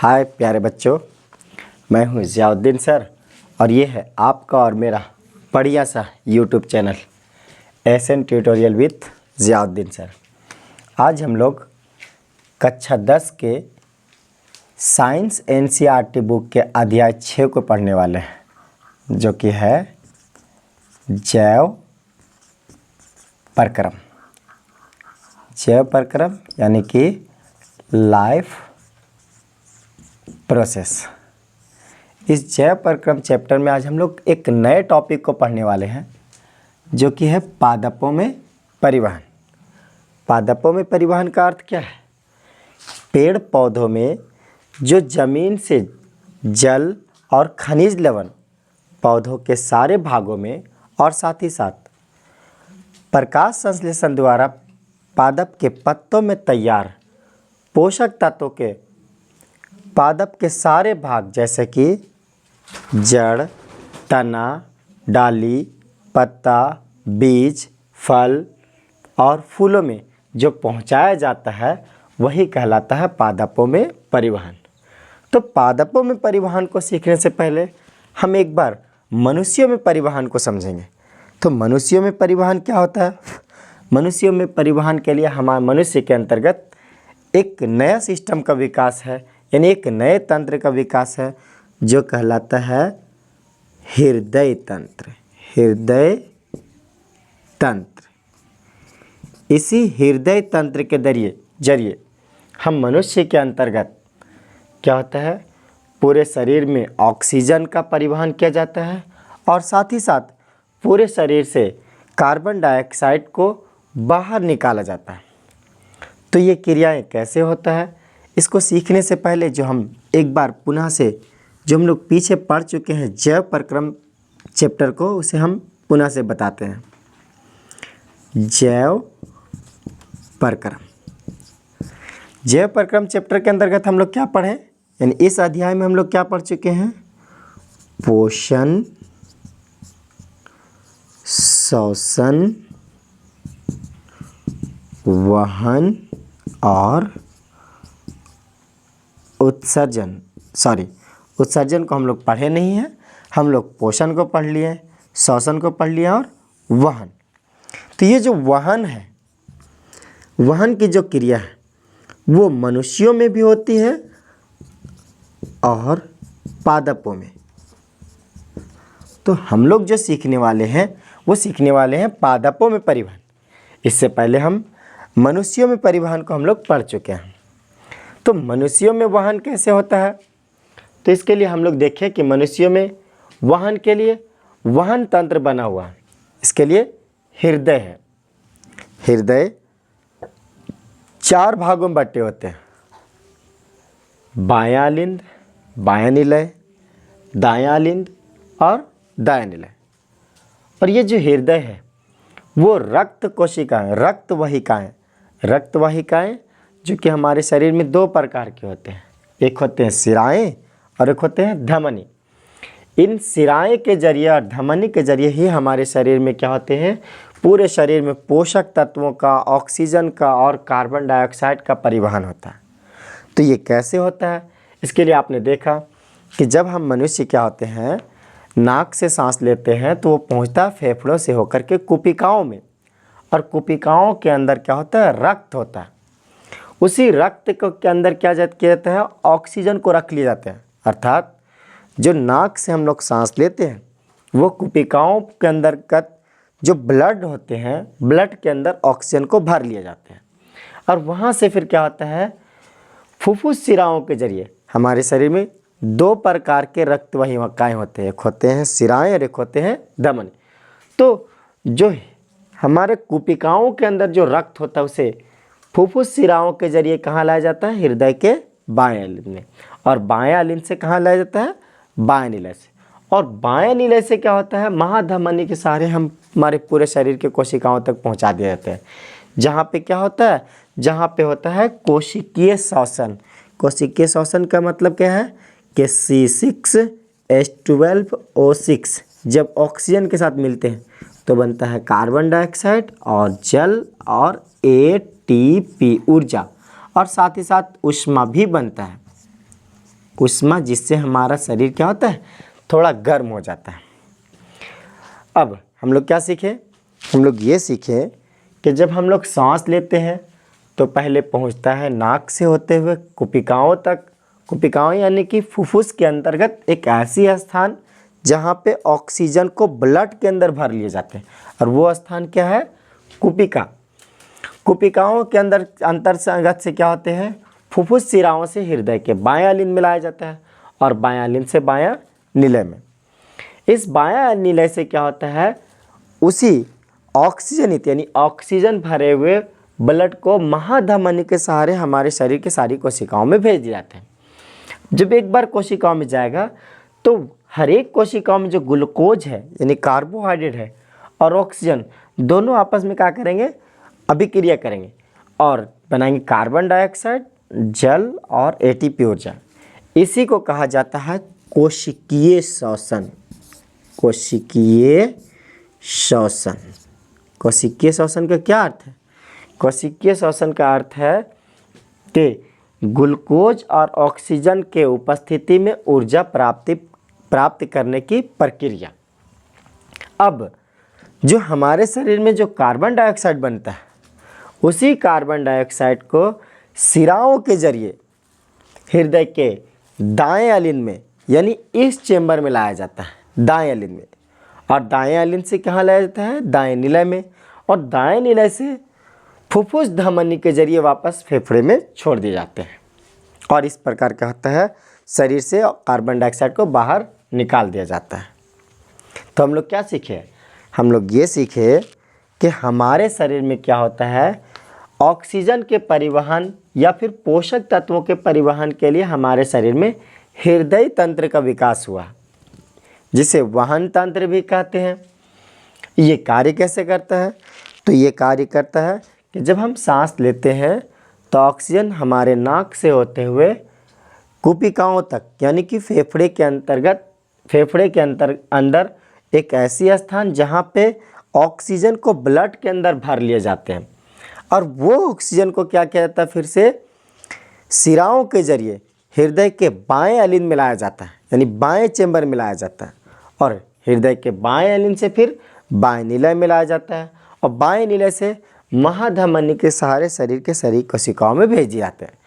हाय प्यारे बच्चों, मैं हूँ ज़ियाउद्दीन सर और ये है आपका और मेरा बढ़िया सा YouTube channel SN tutorial with Ziauddin sir. आज हम लोग कक्षा 10 के साइंस एनसीईआरटी बुक के अध्याय 6 को पढ़ने वाले हैं, जो कि है जैव प्रक्रम। जैव प्रक्रम यानी कि लाइफ प्रोसेस। इस जैव प्रक्रम चैप्टर में आज हम लोग एक नए टॉपिक को पढ़ने वाले हैं, जो कि है पादपों में परिवहन। पादपों में परिवहन का अर्थ क्या है? पेड़ पौधों में जो जमीन से जल और खनिज लवण पौधों के सारे भागों में और साथ ही साथ प्रकाश संश्लेषण द्वारा पादप के पत्तों में तैयार पोषक तत्वों के पादप के सारे भाग जैसे कि जड़, तना, डाली, पत्ता, बीज, फल और फूलों में जो पहुंचाया जाता है वही कहलाता है पादपों में परिवहन। तो पादपों में परिवहन को सीखने से पहले हम एक बार मनुष्यों में परिवहन को समझेंगे। तो मनुष्यों में परिवहन क्या होता है? मनुष्यों में परिवहन के लिए हमारे मनुष्य के अंतर्गत एक नया सिस्टम का विकास है, यानी एक नए तंत्र का विकास है, जो कहलाता है हृदय तंत्र। हृदय तंत्र। इसी हृदय तंत्र के जरिए हम मनुष्य के अंतर्गत क्या होता है, पूरे शरीर में ऑक्सीजन का परिवहन किया जाता है और साथ ही साथ पूरे शरीर से कार्बन डाइऑक्साइड को बाहर निकाला जाता है। तो ये क्रियाएं कैसे होता है, इसको सीखने से पहले जो हम एक बार पुनः से जो हम लोग पीछे पढ़ चुके हैं जैव प्रक्रम चैप्टर को, उसे हम पुनः से बताते हैं। जैव प्रक्रम। जैव प्रक्रम चैप्टर के अंतर्गत हम लोग क्या पढ़े, यानी इस अध्याय में हम लोग क्या पढ़ चुके हैं? पोषण, श्वसन, वहन और उत्सर्जन। उत्सर्जन को हम लोग पढ़े नहीं हैं। हम लोग पोषण को पढ़ लिए, श्वसन को पढ़ लिया और वहन। तो ये जो वहन है, वहन की जो क्रिया है वो मनुष्यों में भी होती है और पादपों में। तो हम लोग जो सीखने वाले हैं वो सीखने वाले हैं पादपों में परिवहन। इससे पहले हम मनुष्यों में परिवहन को हम लोग पढ़ चुके हैं। तो मनुष्यों में वहन कैसे होता है, तो इसके लिए हम लोग देखें कि मनुष्यों में वहन के लिए वहन तंत्र बना हुआ है। इसके लिए हृदय है। हृदय 4 भागों में बटे होते हैं: बायां लिंद, बायां निलय, दायां लिंद और दायां निलय। और ये जो हृदय है वो रक्त कोशिकाएं, रक्त वाहिकाएं जो कि हमारे शरीर में 2 प्रकार के होते हैं। एक होते हैं शिराएं और एक होते हैं धमनी। इन शिराएं के जरिए और धमनी के जरिए ही हमारे शरीर में क्या होते हैं, पूरे शरीर में पोषक तत्वों का, ऑक्सीजन का और कार्बन डाइऑक्साइड का परिवहन होता है। तो ये कैसे होता है, इसके लिए आपने देखा कि जब हम मनुष्य क्या होते हैं, नाक से सांस लेते हैं तो वो पहुंचता है फेफड़ों से होकर के कुपिकाओं में, और कुपिकाओं के अंदर क्या होता है, रक्त होता है। उसी रक्त को के अंदर क्या किया जाता है, ऑक्सीजन को रख लिए जाते हैं। अर्थात जो नाक से हम लोग सांस लेते हैं वो कुपिकाओं के अंतर्गत जो ब्लड होते हैं, ब्लड के अंदर ऑक्सीजन को भर लिए जाते हैं। और वहाँ से फिर क्या होता है, फुफ्फुस शिराओं के जरिए हमारे शरीर में 2 प्रकार के रक्त वाहिकाएं होते हैं। एक होते हैं शिराएं और एक होते हैं धमनी। तो जो हमारे कुपिकाओं के अंदर जो रक्त होता है उसे फुफ्फुस शिराओं के जरिए कहाँ लाया जाता है, हृदय के बायां लिंद में। और बायां लिंद से कहाँ लाया जाता है, बायां निलय से। और बायां निलय से क्या होता है, महाधमनी के सहारे हम हमारे पूरे शरीर के कोशिकाओं तक पहुँचा दिए जाते हैं। जहाँ पे क्या होता है, जहाँ पे होता है कोशिकीय श्वसन। कोशिकीय श्वसन का मतलब क्या है कि C6H12O6 जब ऑक्सीजन के साथ मिलते हैं तो बनता है कार्बन डाइऑक्साइड और जल और ATP ऊर्जा, और साथ ही साथ ऊष्मा भी बनता है। ऊष्मा, जिससे हमारा शरीर क्या होता है, थोड़ा गर्म हो जाता है। अब हम लोग क्या सीखे, हम लोग ये सीखे कि जब हम लोग सांस लेते हैं तो पहले पहुंचता है नाक से होते हुए कुपिकाओं तक। कुपिकाओं यानी कि फुफ्फुस के अंतर्गत एक ऐसी स्थान जहाँ पे ऑक्सीजन को ब्लड के अंदर भर लिए जाते हैं, और वो स्थान क्या है, कुपिका। कुपिकाओं के अंदर अंतर्गत से क्या होते हैं, फुफ्फुस शिराओं से हृदय के बायां लिंब मिलाया जाता है, और बायां लिंब से बायां निलय में। इस बायां निलय से क्या होता है, उसी ऑक्सीजनित यानी ऑक्सीजन भरे हुए ब्लड को महाधमनी के सहारे हमारे शरीर के सारी कोशिकाओं में भेज दिया जाता है। जब एक बार कोशिकाओं में जाएगा तो हर एक कोशिकाओं में जो ग्लूकोज है यानी कार्बोहाइड्रेट है और ऑक्सीजन दोनों आपस में क्या करेंगे, अभिक्रिया करेंगे और बनाएंगे कार्बन डाइऑक्साइड, जल और एटीपी ऊर्जा। इसी को कहा जाता है कोशिकीय श्वसन। कोशिकीय श्वसन। कोशिकीय श्वसन का क्या अर्थ है, कोशिकीय श्वसन का अर्थ है कि ग्लूकोज और ऑक्सीजन के उपस्थिति में ऊर्जा प्राप्त करने की प्रक्रिया। अब जो हमारे शरीर में जो कार्बन डाइऑक्साइड बनता है, उसी कार्बन डाइऑक्साइड को शिराओं के जरिए हृदय के दाएं अलिंद में यानी इस चेंबर में लाया जाता है, दाएं अलिंद में, और दाएं अलिंद से कहाँ लाया जाता है, दाएं निलय में, और दाएं निलय से फुफ्फुस धमनी के जरिए वापस फेफड़े में छोड़ दिए जाते हैं, और इस प्रकार क्या होता है, शरीर से कार्बन डाइऑक्साइड को बाहर निकाल दिया जाता है। तो हम लोग क्या सीखे, हम लोग ये सीखे कि हमारे शरीर में क्या होता है, ऑक्सीजन के परिवहन या फिर पोषक तत्वों के परिवहन के लिए हमारे शरीर में हृदय तंत्र का विकास हुआ, जिसे वहन तंत्र भी कहते हैं। ये कार्य कैसे करता है, तो ये कार्य करता है कि जब हम सांस लेते हैं तो ऑक्सीजन हमारे नाक से होते हुए कुपिकाओं तक यानी कि फेफड़े के अंदर एक ऐसी स्थान जहाँ पे ऑक्सीजन को ब्लड के अंदर भर लिए जाते हैं, और वो ऑक्सीजन को क्या किया जाता है, फिर से शिराओं के जरिए हृदय के बाएं अलिंद मिलाया जाता है, यानी बाएं चेंबर मिलाया जाता है, और हृदय के बाएं अलिंद से फिर बाएं निलय मिलाया जाता है, और बाएं निलय से महाधमनी के सहारे शरीर के सारी कोशिकाओं में भेजे जाते हैं,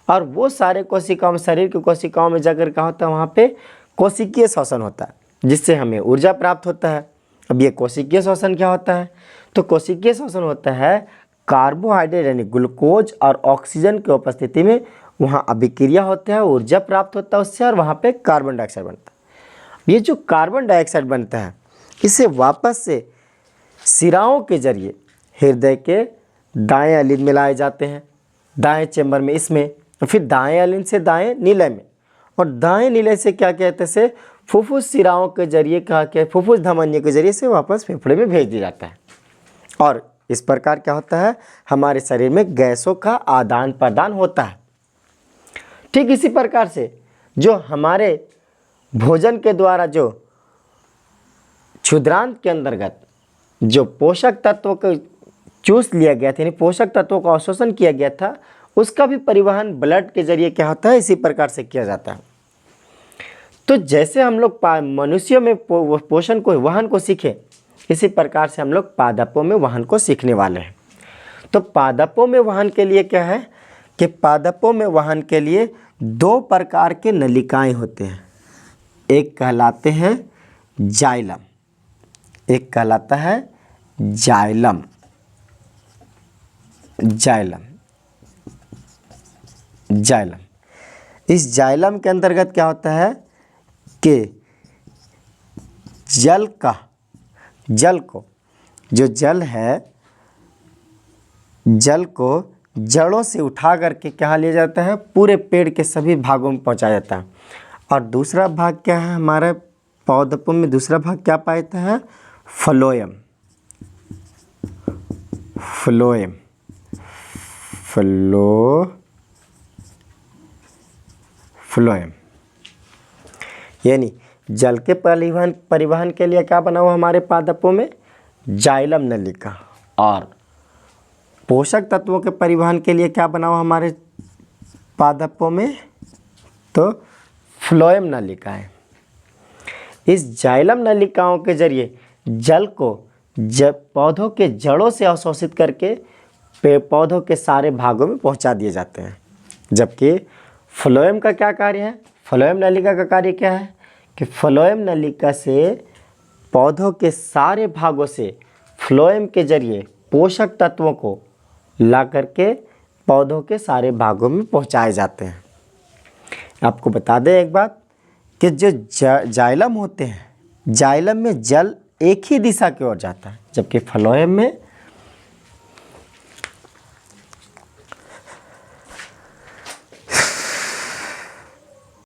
और वो सारे कोशिकाओं में, शरीर की कोशिकाओं में जाकर क्या होता है, वहाँ पे कोशिकीय श्वसन होता है, जिससे हमें ऊर्जा प्राप्त होता है। अब ये कोशिकीय श्वसन क्या होता है, तो कोशिकीय श्वसन होता है कार्बोहाइड्रेट यानी ग्लूकोज और ऑक्सीजन की उपस्थिति में वहाँ अभिक्रिया होता है, ऊर्जा प्राप्त होता है उससे, और वहाँ पे कार्बन डाइऑक्साइड बनता है। ये जो कार्बन डाइऑक्साइड बनता है, इसे वापस से शिराओं के जरिए हृदय के दाएं अलिंद में लाए जाते हैं, दाएं चेंबर में, इसमें, और फिर दाएं अलिंद से दाएं निलय में, और दाएं निलय से क्या कहते हैं, से फुफ्फुस शिराओं के जरिए कहा क्या, फुफ्फुस धमनी के जरिए से वापस फेफड़े में भेज दिया जाता है। और इस प्रकार क्या होता है, हमारे शरीर में गैसों का आदान प्रदान होता है। ठीक इसी प्रकार से जो हमारे भोजन के द्वारा जो क्षुद्रांत के अंतर्गत जो पोषक तत्वों को चूस लिया गया था, यानी पोषक तत्वों का अवशोषण किया गया था, उसका भी परिवहन ब्लड के जरिए क्या होता है, इसी प्रकार से किया जाता है। तो जैसे हम लोग मनुष्यों में पोषण को, वहन को सीखे, इसी प्रकार से हम लोग पादपों में वहन को सीखने वाले हैं। तो पादपों में वहन के लिए क्या है कि पादपों में वहन के लिए दो प्रकार के नलिकाएं होते हैं। एक कहलाते हैं जाइलम, एक कहलाता है जाइलम। जाइलम जाइलम इस जाइलम के अंतर्गत क्या होता है कि जल को, जो जल है, जल को जड़ों से उठा करके क्या लिया जाता है, पूरे पेड़ के सभी भागों में पहुंचाया जाता है। और दूसरा भाग क्या है, हमारे पौधों में दूसरा भाग क्या पाता है, फ्लोएम। फ्लोएम फ्लोएम यानी जल के परिवहन के लिए क्या बना हुआ हमारे पादपों में, जाइलम नलिका, और पोषक तत्वों के परिवहन के लिए क्या बना हुआ हमारे पादपों में, तो फ्लोएम नलिकाएं। इस जाइलम नलिकाओं के जरिए जल को जब पौधों के जड़ों से अवशोषित करके पौधों के सारे भागों में पहुंचा दिए जाते हैं। जबकि फ्लोएम का क्या कार्य है? फ्लोएम नलिका का कार्य क्या है कि फ्लोएम नलिका से पौधों के सारे भागों से फ्लोएम के जरिए पोषक तत्वों को ला करके पौधों के सारे भागों में पहुंचाए जाते हैं। आपको बता दें एक बात कि जो जाइलम होते हैं, जाइलम में जल एक ही दिशा की ओर जाता है, जबकि फ्लोएम में